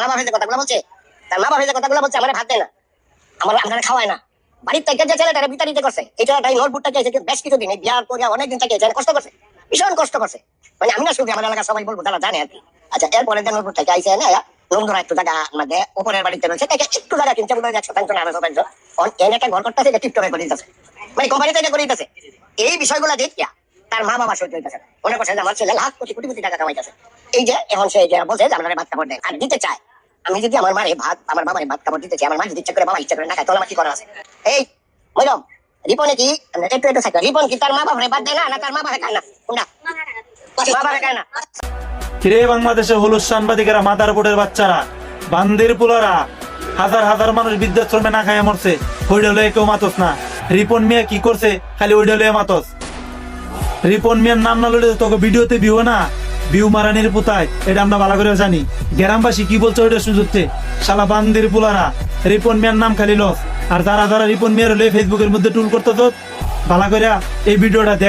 মা বাবা যে কথাগুলো বলছে, তার মা বাবা যে কথাগুলো বলছে আমার ভাত দেয় না, আমার খাওয়ায় না। বাড়ির থেকে যে ছেলেটারে বিতাড়িত করছে, এই ছেলেটাই নোটবুকটা চাইছে বেশ কিছুদিন, এই বিয়ার করে অনেকদিন থেকে কষ্ট করছে, ভীষণ কষ্ট করছে। মানে আমি না শুধু আমার এলাকার সবাই বলবো, তারা জানে আর কি। আচ্ছা, এরপরে যে নোটবুক থেকে আইসে না নন্দুরা একটু জায়গা মানে উপরের বাড়িতে রয়েছে, তাকে একটু জায়গা কিনছে বলে 100 না 200 এনে একটা ঘর করতেছে, এটা টিপটপে করে দিতেছে, মানে কোম্পানি থেকে করে দিতেছে। এই বিষয়গুলো দেখিয়া তার মা বাবা সহ্য হইতেছে না, মনে করছে যে আমার ছেলে লাখ কোটি কোটি কোটি টাকা কামাইতেছে। এই যে এখন সে যে বলছে যে আমরা ভাত কাপড় দেয় আর দিতে চায়, আমি যদি আমার মারে ভাত, আমার বাবারে ভাত কাপড় দিতে চাই, আমার মা যদি ইচ্ছা করে বাবা ইচ্ছা করে না খায়, তাহলে আমার কি করা আছে? এই বললাম রিপনে কি একটু একটু থাকবে, রিপন কি তার মা বাবারে ভাত দেয় না তার মা বাবা খায় না? কোনটা মা বাবা খায় না? কিরে বাংলাদেশে হলুদ সাংবাদিকেরা, মাদার বোর্ডের বাচ্চারা, বান্দির পোলারা, হাজার হাজার মানুষ বৃদ্ধাশ্রমে না খায় মরছে, ওইটা লয়ে কেউ মাতস না। রিপন মিয়া কি করছে খালি ওইটা লয়ে মাতস। রিপন মিয়ার নাম না লইলে তোকে ভিডিওতে ভিউ না, ভিউ মারানির পুতায়, এটা আমরা ভালো করে জানি। গ্রামবাসী কি বলছে ওইটা শুনতে, শালা বান্দির পোলারা, রিপন মিয়ার নাম খালি লস। আর যারা যারা রিপন মিয়ার লয়ে ফেসবুকের মধ্যে টুল করতে ভালো করে এই ভিডিওটা দেখ।